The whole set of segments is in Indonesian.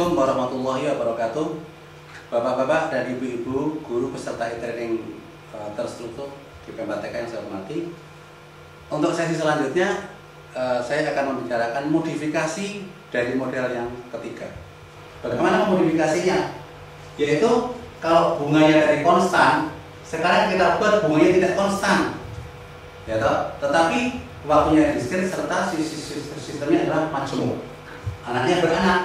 Assalamualaikum warahmatullahi wabarakatuh. Bapak-bapak dan ibu-ibu, guru peserta e-training terstruktur di PMTK yang saya hormati. Untuk sesi selanjutnya, saya akan membicarakan modifikasi dari model yang ketiga. Bagaimana modifikasinya? Yaitu kalau bunganya dari konstan, sekarang kita buat bunganya tidak konstan, ya toh? Tetapi waktunya diskrit serta sistemnya adalah majmuk. Anaknya beranak.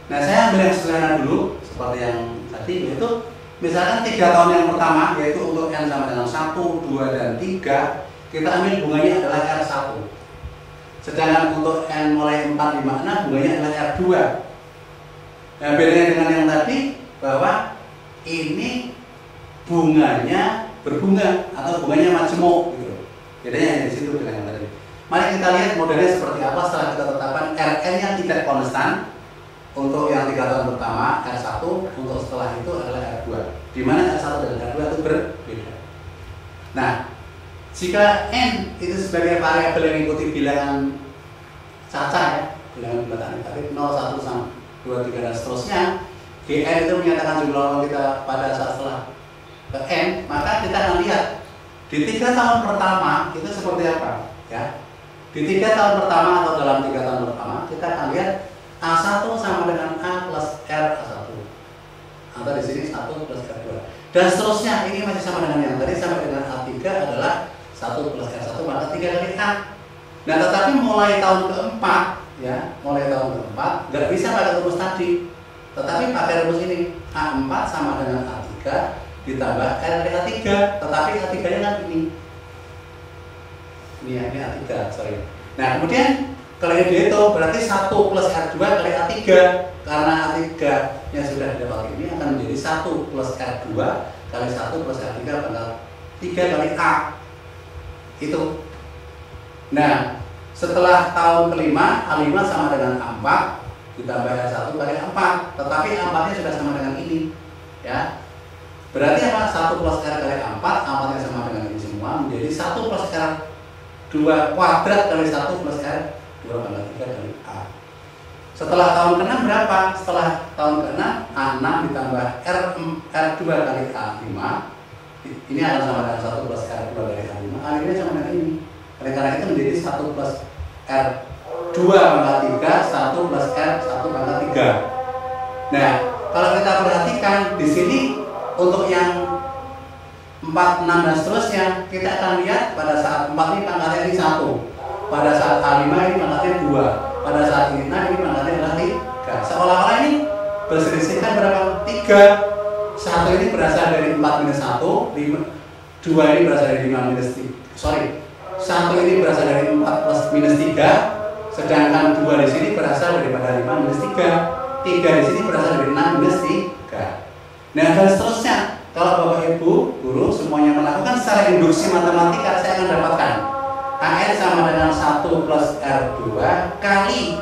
Nah, saya ambil yang sederhana dulu seperti yang tadi, yaitu misalkan 3 tahun yang pertama, yaitu untuk n sama dengan 1, 2, dan 3, kita ambil bunganya adalah R1. Sedangkan untuk n mulai 4, 5, 6 bunganya adalah R2. Nah, bedanya dengan yang tadi bahwa ini bunganya berbunga atau bunganya majemuk gitu. Bedanya di situ dengan yang tadi. Mari kita lihat modelnya seperti apa setelah kita tetapkan Rn yang tidak konstan. Untuk yang 3 tahun pertama R1, untuk setelah itu adalah R2. Di mana R1 dan R2 itu berbeda. Nah, jika N itu sebagai variabel yang mengikuti bilangan caca ya, bilangan tarik 0, 1, sampai 2, 3 dan seterusnya, Gn itu menyatakan jumlah orang kita pada saat setelah ke N, maka kita akan lihat di 3 tahun pertama itu seperti apa ya. Di 3 tahun pertama atau dalam 3 tahun pertama kita akan lihat A1 sama dengan A plus R1, atau di sini 1 plus R2, dan seterusnya. Ini masih sama dengan yang tadi, sampai dengan A3 adalah 1 plus R1 maka 3 kali A. Nah, tetapi mulai tahun keempat ya, mulai tahun keempat nggak bisa pakai rumus tadi, tetapi pakai rumus ini. A4 sama dengan A3 ditambah R kali A3, tetapi A3 nya kan ini A3, sorry. Nah, kemudian kalau yang dihitung berarti 1 plus R2 kali A3, karena A3 yang sudah didapat ini akan menjadi 1 plus R2 kali 1 plus R3 pangkat 3 kali A. Itu. Nah, setelah tahun kelima, A5 sama dengan A4 ditambah R1 kali A4, tetapi A4 nya sudah sama dengan ini ya. Berarti apa? 1 plus R kali A4, A4 nya sama dengan ini semua, menjadi 1 plus R2 kuadrat kali 1 plus R2 pangkat 3 kali A. Setelah tahun ke-6 berapa? Setelah tahun ke-6, A6 ditambah R2 kali A5, ini akan sama dengan 1 plus R2 kali A5, A5 sama dengan ini. Oleh karena itu menjadi 1 plus R2 pangkat 3, 1 plus R1 pangkat 3. Nah, kalau kita perhatikan di sini untuk yang 4, 6 dan seterusnya, kita akan lihat pada saat 4 ini pangkatnya ini 1. Pada saat A5 ini pangkatnya 2. Pada saat ini pangkatnya adalah 3. Seolah-olah ini berselisihkan berapa? 3. 1 ini berasal dari 4 minus 1, 2 ini berasal dari 5 minus 3. Sorry. 1 ini berasal dari 4 plus minus 3, sedangkan 2 di sini berasal daripada 5 minus 3. 3 di sini berasal dari 6 minus 3. Nah, dan seterusnya. Kalau Bapak Ibu guru semuanya melakukan secara induksi matematika, saya akan dapatkan AN sama dengan 1 plus R2 kali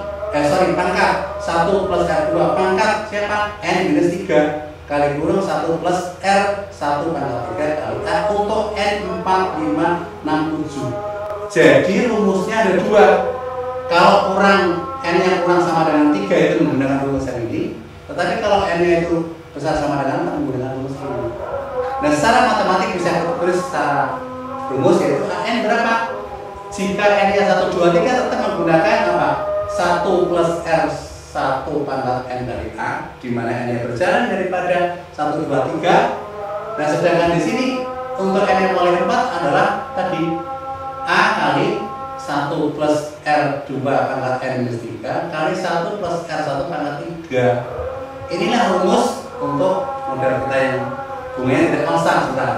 pangkat 1 plus R2 pangkat siapa? N minus 3 kali kurung 1 plus R1 pangkat 3 kali A untuk N 4, 5, 6, 7. Jadi rumusnya ada 2. Kalau kurang N yang kurang sama dengan 3 itu menggunakan rumus yang ini. Tetapi kalau N nya itu besar sama dengan 4 menggunakan rumus ini. Nah, secara matematik bisa ditulis secara rumus, yaitu AN berapa? Jika N nya 1, 2, 3 tetap menggunakan apa? 1 plus R1 pangkat N dari A, di mana N nya berjalan daripada 1, 2, 3. Nah, sedangkan di sini untuk N yang mulai 4 adalah tadi A kali 1 plus R2 pangkat N minus 3 kali 1 plus R1 pangkat 3. Inilah rumus untuk model kita yang bunganya tidak konstan sebentar.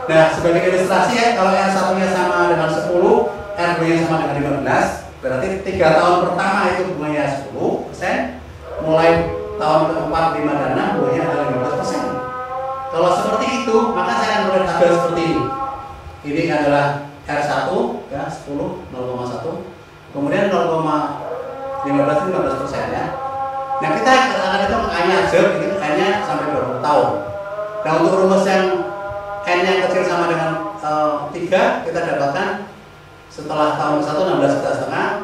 Nah, sebagai ilustrasi ya, kalau R1 nya sama dengan 10, R2 nya sama dengan 15, berarti 3 tahun pertama itu bunganya 10%, mulai tahun keempat, 5, dan 6 bunganya adalah 15%. Kalau seperti itu, maka saya akan mulai tabel seperti ini. Ini adalah R1 ya, 10, 0,1, kemudian 0,15 itu 15% ya. Nah, kita akan hitung A-nya aja, gitu, N-nya sampai 20 tahun. Nah, untuk rumus yang N yang kecil sama dengan 3, kita dapatkan setelah tahun 1 16,5,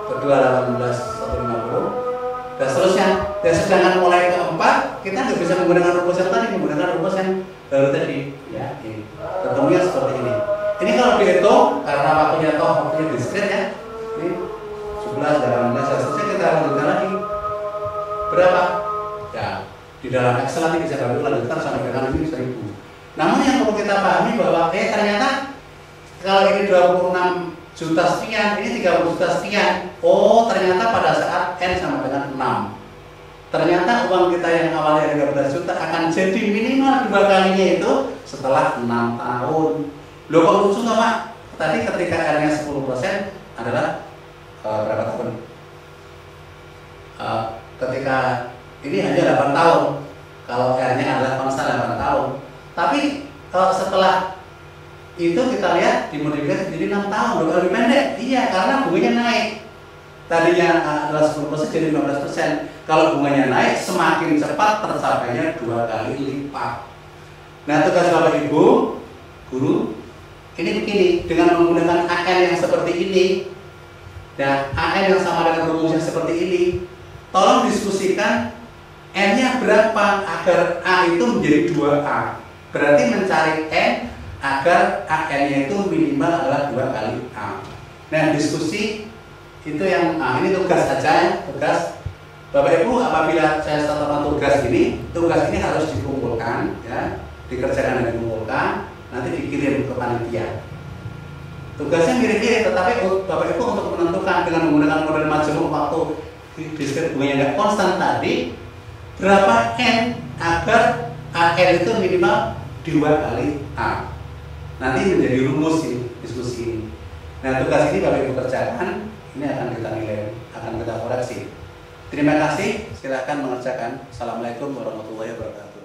kedua 18 150, dan seterusnya. Dan sedangkan mulai keempat kita nggak bisa menggunakan rumus yang tadi, menggunakan rumus yang baru tadi. Ya, ini ketemunya seperti ini. Ini kalau dihitung karena waktunya diskret ya. Ini 11, 18, seterusnya kita lanjutkan lagi. Berapa? Ya, di dalam Excel nanti bisa kami lanjutkan sampai dengan ini 1000. Namun yang perlu kita pahami bahwa ternyata kalau ini 26 juta sekian, ini 30 juta sekian. Oh, ternyata pada saat N sama dengan 6. Ternyata uang kita yang awalnya 13 juta akan jadi minimal 2 kalinya itu setelah 6 tahun. Loh kok lucu nggak Pak? Tadi ketika R-nya 10% adalah berapa tahun? Ketika ini hanya 8 tahun. Kalau R-nya adalah konstan 8 tahun. Tapi setelah itu kita lihat dimodifikasi jadi 6 tahun, lebih pendek. Iya, karena bunganya naik. Tadinya adalah 10% jadi 15%. Kalau bunganya naik, semakin cepat tercapainya 2 kali lipat. Nah, tugas Bapak Ibu, guru, ini begini, dengan menggunakan AN yang seperti ini, dan AN yang sama dengan rumusnya seperti ini, tolong diskusikan N-nya berapa agar A itu menjadi 2A. Berarti mencari N agar AN-nya itu minimal adalah 2 kali A. Nah, diskusi itu yang ini tugas saja ya, tugas Bapak Ibu. Apabila saya tetapkan tugas ini harus dikumpulkan ya, dikerjakan dan dikumpulkan, nanti dikirim ke panitia. Tugasnya mirip-mirip, tetapi Bapak Ibu untuk menentukan dengan menggunakan model majemuk waktu diskret bunganya nggak konstan tadi, berapa N agar AN itu minimal 2 kali A. Nanti menjadi rumus ini, diskusi ini. Nah, tugas ini Bapak Ibu kerjakan, ini akan kita nilai, akan kita koreksi. Terima kasih, silakan mengerjakan. Assalamualaikum warahmatullahi wabarakatuh.